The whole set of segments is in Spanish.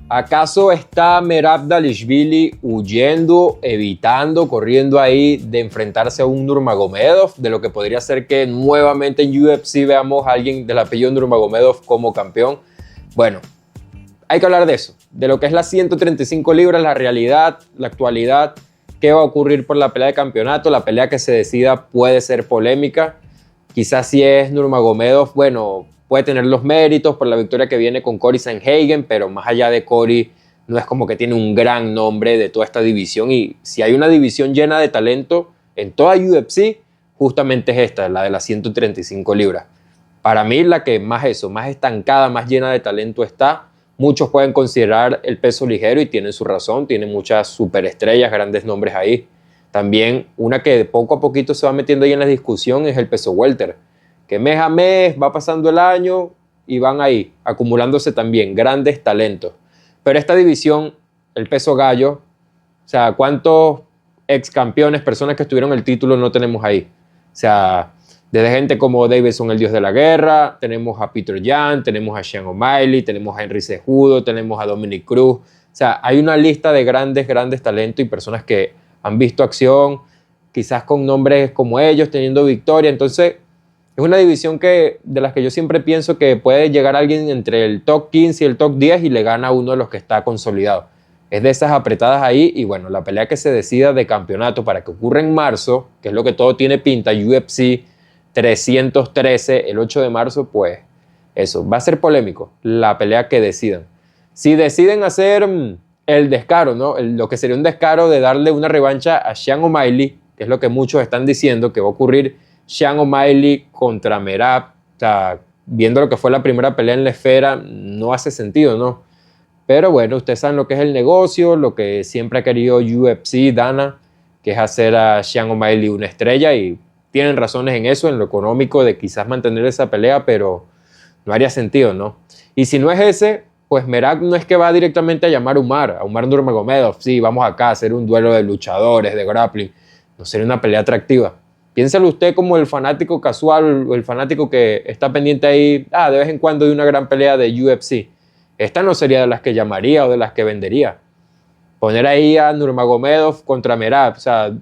¿Acaso está Merab Dvalishvili huyendo, evitando, corriendo ahí de enfrentarse a un Nurmagomedov? De lo que podría ser que nuevamente en UFC veamos a alguien del apellido Nurmagomedov como campeón. Bueno, hay que hablar de eso, de lo que es las 135 libras, la realidad, la actualidad, qué va a ocurrir por la pelea de campeonato. La pelea que se decida puede ser polémica. Quizás si es Nurmagomedov, bueno, puede tener los méritos por la victoria que viene con Cory Sandhagen, pero más allá de Cory, no es como que tiene un gran nombre de toda esta división. Y si hay una división llena de talento en toda UFC, justamente es esta, la de las 135 libras. Para mí, la que más estancada, más llena de talento está. Muchos pueden considerar el peso ligero y tienen su razón, tienen muchas superestrellas, grandes nombres ahí. También una que poco a poquito se va metiendo ahí en la discusión es el peso welter, que mes a mes va pasando el año y van ahí acumulándose también grandes talentos. Pero esta división, el peso gallo, o sea, ¿cuántos ex campeones, personas que estuvieron el título no tenemos ahí? O sea, desde gente como Davidson, el dios de la guerra, tenemos a Peter Yan, tenemos a Sean O'Malley, tenemos a Henry Cejudo, tenemos a Dominic Cruz. O sea, hay una lista de grandes talentos y personas que han visto acción, quizás con nombres como ellos, teniendo victoria. Entonces, es una división de las que yo siempre pienso que puede llegar alguien entre el top 15 y el top 10 y le gana a uno de los que está consolidado. Es de esas apretadas ahí y bueno, la pelea que se decida de campeonato para que ocurra en marzo, que es lo que todo tiene pinta, UFC 313, el 8 de marzo, pues eso, va a ser polémico la pelea que decidan. Si deciden hacer el descaro, ¿no? Lo que sería un descaro de darle una revancha a Sean O'Malley, que es lo que muchos están diciendo que va a ocurrir, Sean O'Malley contra Merab. O sea, viendo lo que fue la primera pelea en la esfera, no hace sentido, ¿no? Pero bueno, ustedes saben lo que es el negocio, lo que siempre ha querido UFC, Dana, que es hacer a Sean O'Malley una estrella, y tienen razones en eso, en lo económico, de quizás mantener esa pelea, pero no haría sentido, ¿no? Y si no es ese, pues Merab no es que va directamente a llamar a Umar Nurmagomedov, sí, vamos acá a hacer un duelo de luchadores, de grappling. No sería una pelea atractiva. Piénselo usted como el fanático casual, o el fanático que está pendiente ahí, de vez en cuando de una gran pelea de UFC. Esta no sería de las que llamaría o de las que vendería. Poner ahí a Nurmagomedov contra Merab, o sea,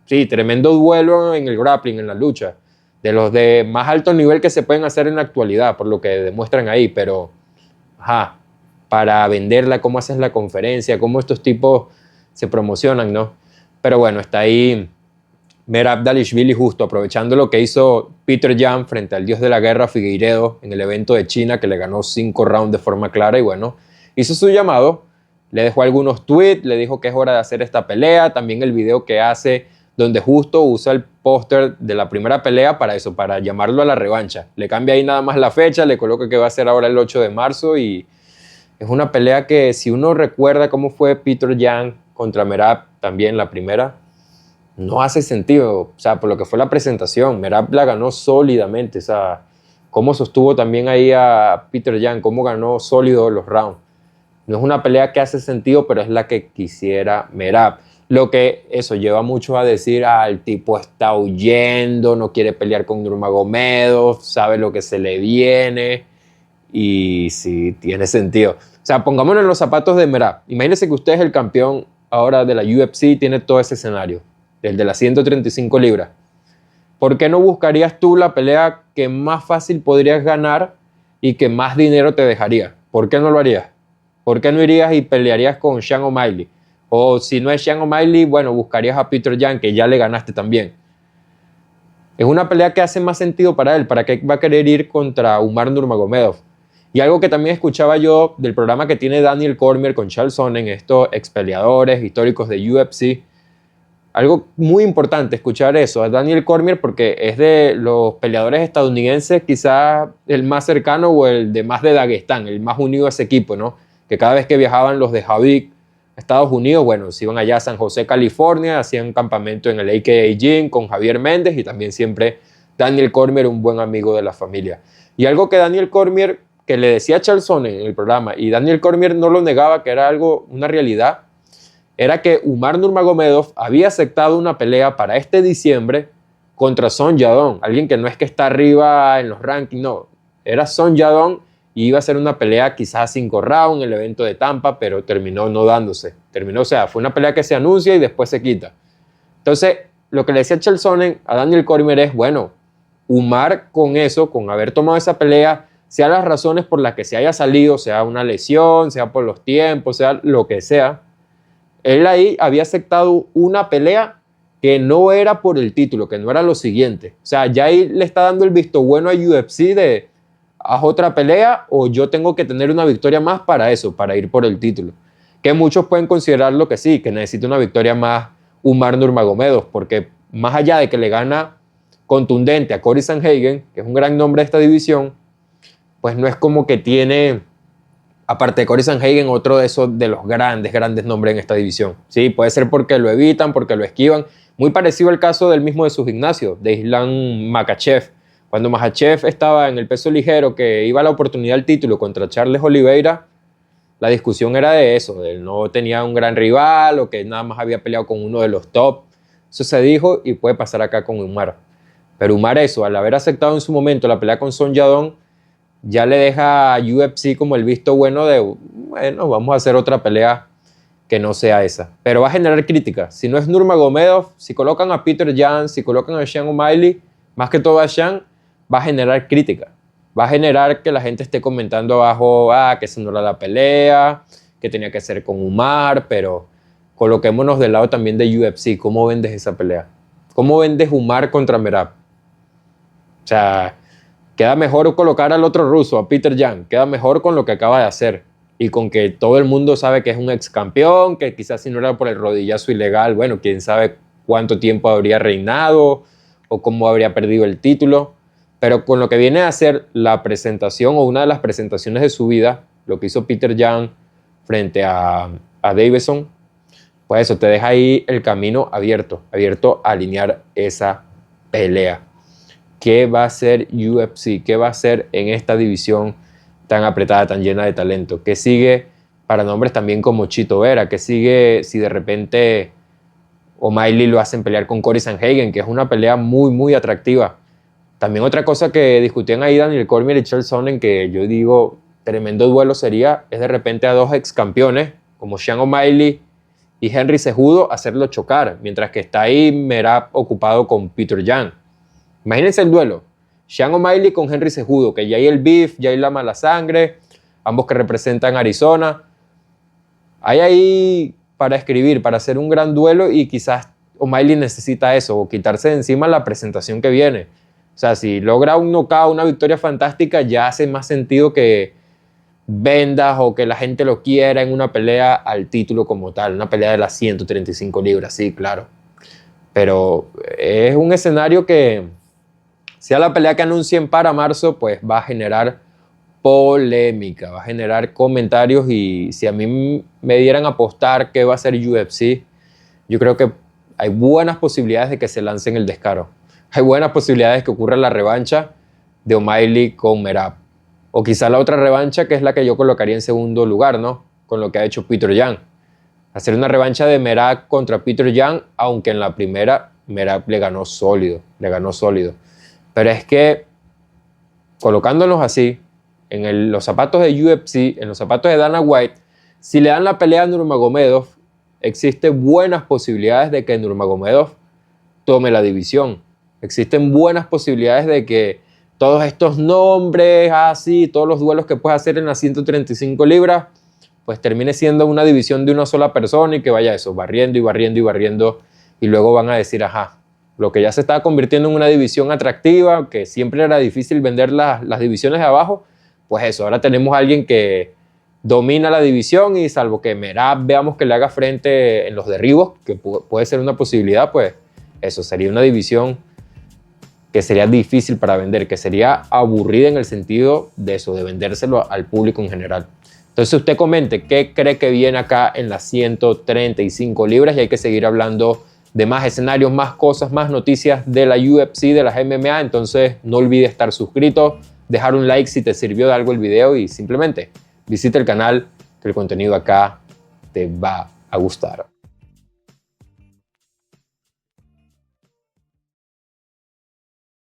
sí, tremendo duelo en el grappling, en la lucha. De los de más alto nivel que se pueden hacer en la actualidad, por lo que demuestran ahí, pero, para venderla, cómo haces la conferencia, cómo estos tipos se promocionan, ¿no? Pero bueno, está ahí Merab Dvalishvili justo aprovechando lo que hizo Peter Yan frente al dios de la guerra Figueiredo en el evento de China, que le ganó 5 rounds de forma clara, y bueno, hizo su llamado, le dejó algunos tweets, le dijo que es hora de hacer esta pelea, también el video que hace donde justo usa el póster de la primera pelea para eso, para llamarlo a la revancha. Le cambia ahí nada más la fecha, le coloca que va a ser ahora el 8 de marzo y es una pelea que, si uno recuerda cómo fue Peter Yan contra Merab también la primera, no hace sentido, o sea, por lo que fue la presentación. Merab la ganó sólidamente, o sea, cómo sostuvo también ahí a Peter Yan, cómo ganó sólido los rounds. No es una pelea que hace sentido, pero es la que quisiera Merab. Lo que eso lleva mucho a decir, el tipo está huyendo, no quiere pelear con Nurmagomedov, sabe lo que se le viene, y sí, tiene sentido. O sea, pongámonos en los zapatos de Merab. Imagínense que usted es el campeón ahora de la UFC, tiene todo ese escenario, el de las 135 libras. ¿Por qué no buscarías tú la pelea que más fácil podrías ganar y que más dinero te dejaría? ¿Por qué no lo harías? ¿Por qué no irías y pelearías con Sean O'Malley? O si no es Sean O'Malley, bueno, buscarías a Peter Yan, que ya le ganaste también. Es una pelea que hace más sentido para él. ¿Para qué va a querer ir contra Umar Nurmagomedov? Y algo que también escuchaba yo del programa que tiene Daniel Cormier con Chael Sonnen, estos ex peleadores históricos de UFC, algo muy importante escuchar eso a Daniel Cormier, porque es de los peleadores estadounidenses quizás el más cercano, o el de más de Daguestán, el más unido a ese equipo, ¿no? Que cada vez que viajaban los de Javik a Estados Unidos, bueno, se iban allá a San José, California, hacían un campamento en el AKA Gym con Javier Méndez, y también siempre Daniel Cormier, un buen amigo de la familia. Y algo que Daniel Cormier, que le decía a Chael Sonnen en el programa, y Daniel Cormier no lo negaba, que era algo, una realidad, era que Umar Nurmagomedov había aceptado una pelea para este diciembre contra Son Yadong, alguien que no es que está arriba en los rankings, no, era Son Yadong, y iba a ser una pelea quizás a 5 rounds en el evento de Tampa, pero terminó no dándose. O sea, fue una pelea que se anuncia y después se quita. Entonces, lo que le decía Chael Sonnen a Daniel Cormier es, bueno, Umar con eso, con haber tomado esa pelea, sea las razones por las que se haya salido, sea una lesión, sea por los tiempos, sea lo que sea, él ahí había aceptado una pelea que no era por el título, que no era lo siguiente. O sea, ya ahí le está dando el visto bueno a UFC de haz otra pelea o yo tengo que tener una victoria más para eso, para ir por el título. Que muchos pueden considerarlo que sí, que necesita una victoria más Umar Nurmagomedov, porque más allá de que le gana contundente a Cory Sandhagen, que es un gran nombre de esta división, pues no es como que tiene, aparte de Cory Sandhagen, otro de esos de los grandes nombres en esta división. Sí, puede ser porque lo evitan, porque lo esquivan. Muy parecido al caso del mismo de su gimnasio, de Islam Makhachev. Cuando Makhachev estaba en el peso ligero, que iba a la oportunidad del título contra Charles Oliveira, la discusión era de eso, de él no tenía un gran rival o que nada más había peleado con uno de los top. Eso se dijo y puede pasar acá con Umar. Pero Umar eso, al haber aceptado en su momento la pelea con Son Yadong, ya le deja a UFC como el visto bueno de, bueno, vamos a hacer otra pelea que no sea esa. Pero va a generar críticas. Si no es Nurmagomedov, si colocan a Peter Yan, si colocan a Sean O'Malley, más que todo a Sean, va a generar crítica. Va a generar que la gente esté comentando abajo, que esa no era la pelea, que tenía que ser con Umar, pero coloquémonos del lado también de UFC. ¿Cómo vendes esa pelea? ¿Cómo vendes Umar contra Merab? O sea, queda mejor colocar al otro ruso, a Peter Yan, queda mejor con lo que acaba de hacer y con que todo el mundo sabe que es un ex campeón, que quizás si no era por el rodillazo ilegal, bueno, quién sabe cuánto tiempo habría reinado o cómo habría perdido el título, pero con lo que viene a ser la presentación o una de las presentaciones de su vida, lo que hizo Peter Yan frente a Davison, pues eso te deja ahí el camino abierto a alinear esa pelea. ¿Qué va a hacer UFC? ¿Qué va a hacer en esta división tan apretada, tan llena de talento? ¿Qué sigue para nombres también como Chito Vera? ¿Qué sigue si de repente O'Malley lo hacen pelear con Cory Sandhagen, que es una pelea muy atractiva? También otra cosa que discutían ahí Daniel Cormier y Chael Sonnen, que yo digo tremendo duelo sería, es de repente a dos ex campeones como Sean O'Malley y Henry Cejudo hacerlo chocar, mientras que está ahí Merab ocupado con Peter Yan. Imagínense el duelo, Sean O'Malley con Henry Cejudo, que ya hay el beef, ya hay la mala sangre, ambos que representan Arizona. Hay ahí para escribir, para hacer un gran duelo y quizás O'Malley necesita eso, o quitarse de encima la presentación que viene. O sea, si logra un knockout, una victoria fantástica, ya hace más sentido que vendas o que la gente lo quiera en una pelea al título como tal, una pelea de las 135 libras, sí, claro. Pero es un escenario que, sea la pelea que anuncien para marzo, pues va a generar polémica, va a generar comentarios y si a mí me dieran a apostar qué va a ser UFC, yo creo que hay buenas posibilidades de que se lancen el descaro. Hay buenas posibilidades de que ocurra la revancha de O'Malley con Merab. O quizá la otra revancha que es la que yo colocaría en segundo lugar, ¿no? Con lo que ha hecho Peter Yan. Hacer una revancha de Merab contra Peter Yan, aunque en la primera Merab le ganó sólido. Pero es que, colocándonos así, en los zapatos de UFC, en los zapatos de Dana White, si le dan la pelea a Nurmagomedov, existen buenas posibilidades de que Nurmagomedov tome la división. Existen buenas posibilidades de que todos estos nombres, así, todos los duelos que puedes hacer en las 135 libras, pues termine siendo una división de una sola persona y que vaya eso, barriendo y luego van a decir, ajá, lo que ya se estaba convirtiendo en una división atractiva, que siempre era difícil vender las divisiones de abajo, pues eso, ahora tenemos a alguien que domina la división y salvo que Merab veamos que le haga frente en los derribos, que puede ser una posibilidad, pues eso sería una división que sería difícil para vender, que sería aburrida en el sentido de eso, de vendérselo al público en general. Entonces usted comente qué cree que viene acá en las 135 libras y hay que seguir hablando de más escenarios, más cosas, más noticias de la UFC, de las MMA. Entonces no olvides estar suscrito, dejar un like si te sirvió de algo el video y simplemente visita el canal, que el contenido acá te va a gustar.